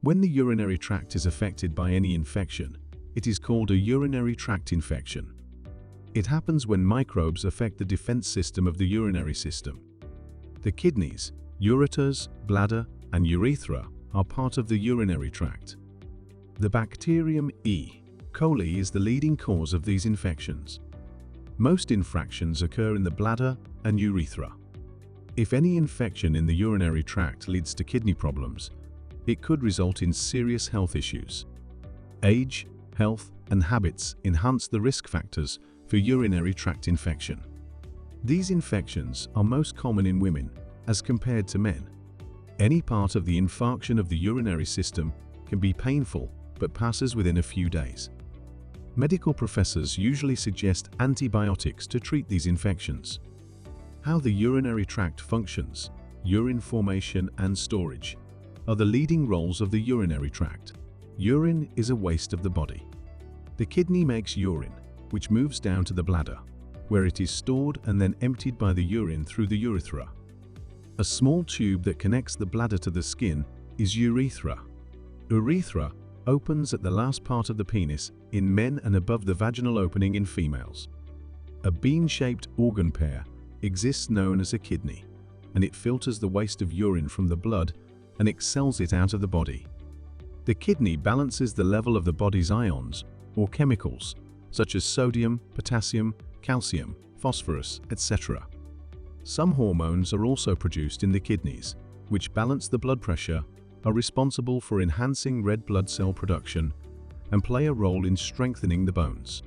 When the urinary tract is affected by any infection, it is called a urinary tract infection. It happens when microbes affect the defense system of the urinary system. The kidneys, ureters, bladder, and urethra are part of the urinary tract. The bacterium E. coli is the leading cause of these infections. Most infractions occur in the bladder and urethra. If any infection in the urinary tract leads to kidney problems, it could result in serious health issues. Age, health, and habits enhance the risk factors for urinary tract infection. These infections are most common in women as compared to men. Any part of the infarction of the urinary system can be painful but passes within a few days. Medical professors usually suggest antibiotics to treat these infections. How the urinary tract functions, urine formation and storage, are the leading roles of the urinary tract. Urine is a waste of the body. The kidney makes urine, which moves down to the bladder, where it is stored and then emptied by the urine through the urethra. A small tube that connects the bladder to the skin is urethra. Urethra opens at the last part of the penis in men and above the vaginal opening in females. A bean-shaped organ pair exists known as a kidney, and it filters the waste of urine from the blood and expels it out of the body. The kidney balances the level of the body's ions, or chemicals, such as sodium, potassium, calcium, phosphorus, etc. Some hormones are also produced in the kidneys, which balance the blood pressure, are responsible for enhancing red blood cell production, and play a role in strengthening the bones.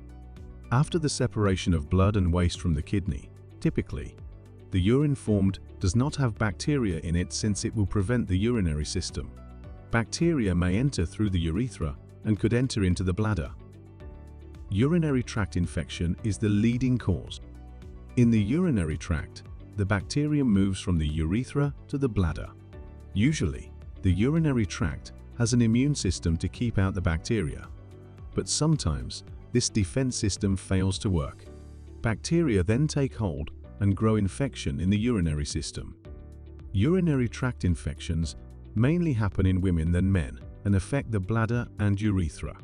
After the separation of blood and waste from the kidney, typically, the urine formed does not have bacteria in it since it will prevent the urinary system. Bacteria may enter through the urethra and could enter into the bladder. Urinary tract infection is the leading cause. In the urinary tract, the bacterium moves from the urethra to the bladder. Usually, the urinary tract has an immune system to keep out the bacteria, but sometimes this defense system fails to work. Bacteria then take hold and grow infection in the urinary system. Urinary tract infections mainly happen in women than men and affect the bladder and urethra.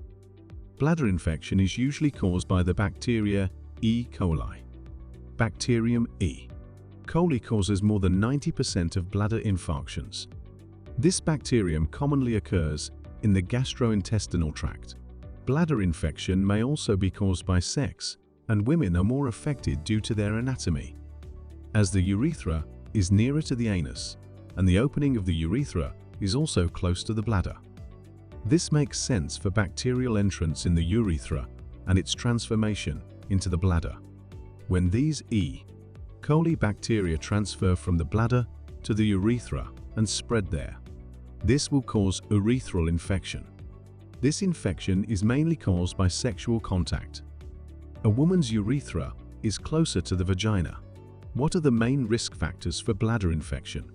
Bladder infection is usually caused by the bacteria E. coli. Bacterium E. coli causes more than 90% of bladder infarctions. This bacterium commonly occurs in the gastrointestinal tract. Bladder infection may also be caused by sex, and women are more affected due to their anatomy. As the urethra is nearer to the anus, and the opening of the urethra is also close to the bladder. This makes sense for bacterial entrance in the urethra and its transformation into the bladder. When these E. coli bacteria transfer from the bladder to the urethra and spread there, this will cause urethral infection. This infection is mainly caused by sexual contact. A woman's urethra is closer to the vagina. What are the main risk factors for bladder infection?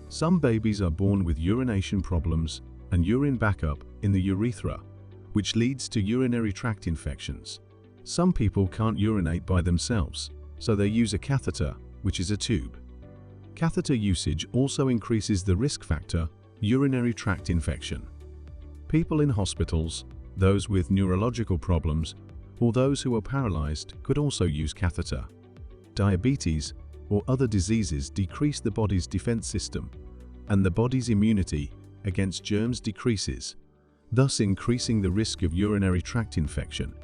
Some babies are born with urination problems and urine backup in the urethra, which leads to urinary tract infections. Some people can't urinate by themselves, so they use a catheter, which is a tube. Catheter usage also increases the risk factor urinary tract infection. People in hospitals, those with neurological problems, or those who are paralyzed could also use catheter. Diabetes or other diseases decrease the body's defense system, and the body's immunity against germs decreases, thus increasing the risk of urinary tract infection.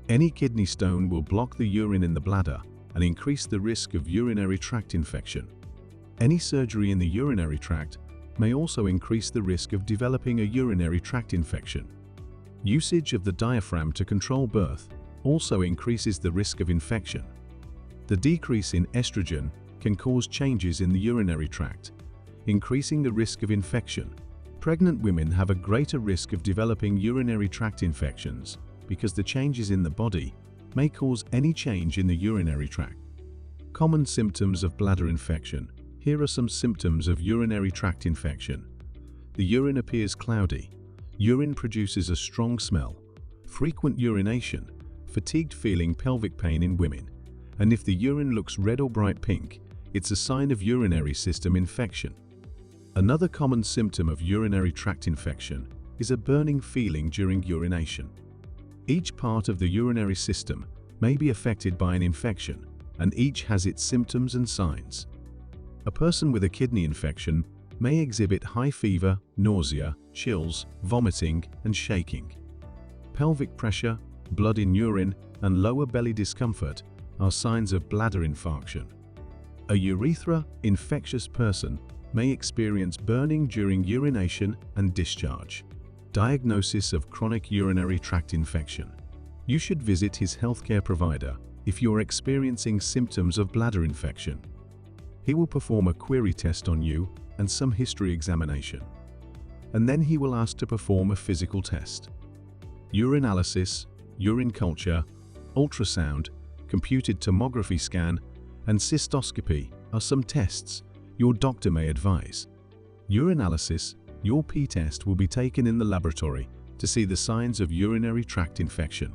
Any kidney stone will block the urine in the bladder and increase the risk of urinary tract infection. Any surgery in the urinary tract may also increase the risk of developing a urinary tract infection. Usage of the diaphragm to control birth also increases the risk of infection. The decrease in estrogen can cause changes in the urinary tract, increasing the risk of infection. Pregnant women have a greater risk of developing urinary tract infections because the changes in the body may cause any change in the urinary tract. Common symptoms of bladder infection. Here are some symptoms of urinary tract infection. The urine appears cloudy. Urine produces a strong smell. Frequent urination. Fatigued feeling, pelvic pain in women. And if the urine looks red or bright pink, it's a sign of urinary system infection. Another common symptom of urinary tract infection is a burning feeling during urination. Each part of the urinary system may be affected by an infection, and each has its symptoms and signs. A person with a kidney infection may exhibit high fever, nausea, chills, vomiting, and shaking. Pelvic pressure, blood in urine, and lower belly discomfort are signs of bladder infarction. A urethra infectious person may experience burning during urination and discharge. Diagnosis of chronic urinary tract infection. You should visit his healthcare provider if you're experiencing symptoms of bladder infection. He will perform a query test on you and some history examination. And then he will ask to perform a physical test. Urinalysis, urine culture, ultrasound, computed tomography scan, and cystoscopy are some tests your doctor may advise. Urinalysis, your pee test will be taken in the laboratory to see the signs of urinary tract infection.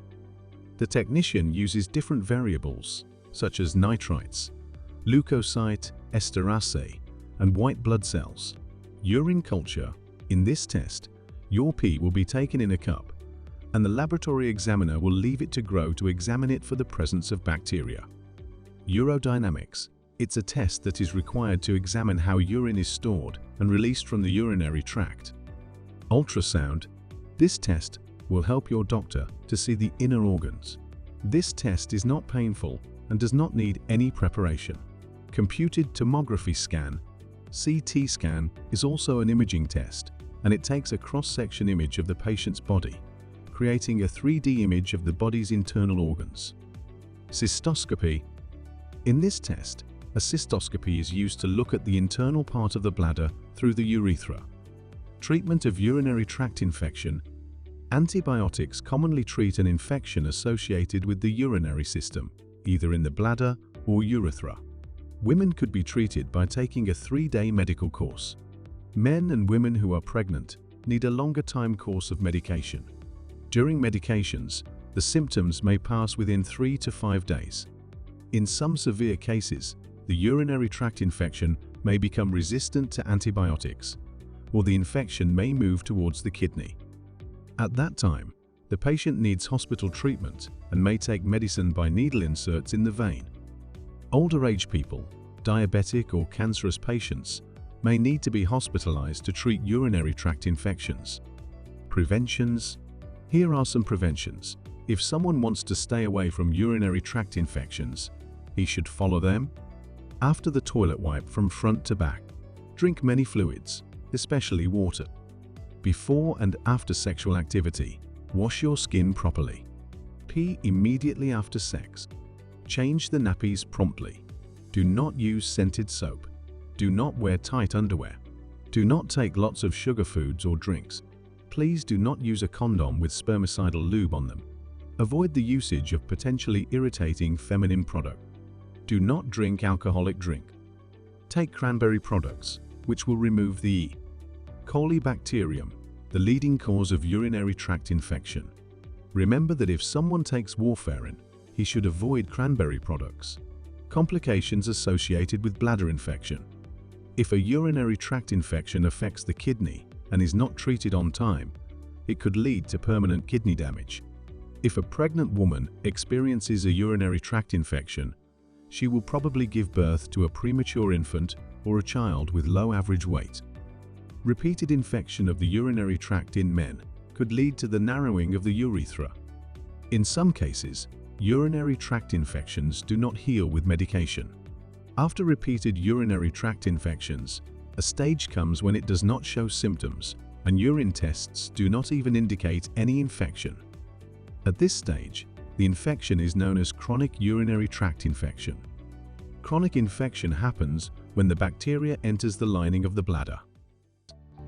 The technician uses different variables, such as nitrites, leukocyte, esterase, and white blood cells. Urine culture. In this test, your pee will be taken in a cup, and the laboratory examiner will leave it to grow to examine it for the presence of bacteria. Urodynamics. It's a test that is required to examine how urine is stored and released from the urinary tract. Ultrasound. This test will help your doctor to see the inner organs. This test is not painful and does not need any preparation. Computed tomography scan. CT scan is also an imaging test, and it takes a cross-section image of the patient's body, creating a 3D image of the body's internal organs. Cystoscopy. In this test, a cystoscopy is used to look at the internal part of the bladder through the urethra. Treatment of urinary tract infection. Antibiotics commonly treat an infection associated with the urinary system, either in the bladder or urethra. Women could be treated by taking a 3-day medical course. Men and women who are pregnant need a longer time course of medication. During medications, the symptoms may pass within 3 to 5 days. In some severe cases, the urinary tract infection may become resistant to antibiotics, or the infection may move towards the kidney. At that time, the patient needs hospital treatment and may take medicine by needle inserts in the vein. Older age people, diabetic or cancerous patients may need to be hospitalized to treat urinary tract infections. Preventions. Here are some preventions. If someone wants to stay away from urinary tract infections, he should follow them. After the toilet wipe from front to back, drink many fluids, especially water. Before and after sexual activity, wash your skin properly. Pee immediately after sex. Change the nappies promptly. Do not use scented soap. Do not wear tight underwear. Do not take lots of sugar foods or drinks. Please do not use a condom with spermicidal lube on them. Avoid the usage of potentially irritating feminine product. Do not drink alcoholic drink. Take cranberry products, which will remove the E. coli bacterium, the leading cause of urinary tract infection. Remember that if someone takes warfarin, he should avoid cranberry products. Complications associated with bladder infection. If a urinary tract infection affects the kidney and is not treated on time, it could lead to permanent kidney damage. If a pregnant woman experiences a urinary tract infection, she will probably give birth to a premature infant or a child with low average weight. Repeated infection of the urinary tract in men could lead to the narrowing of the urethra. In some cases, urinary tract infections do not heal with medication. After repeated urinary tract infections, a stage comes when it does not show symptoms, and urine tests do not even indicate any infection. At this stage, the infection is known as chronic urinary tract infection. Chronic infection happens when the bacteria enters the lining of the bladder.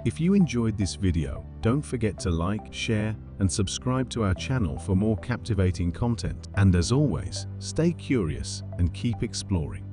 If you enjoyed this video, don't forget to like, share, and subscribe to our channel for more captivating content. And as always, stay curious and keep exploring.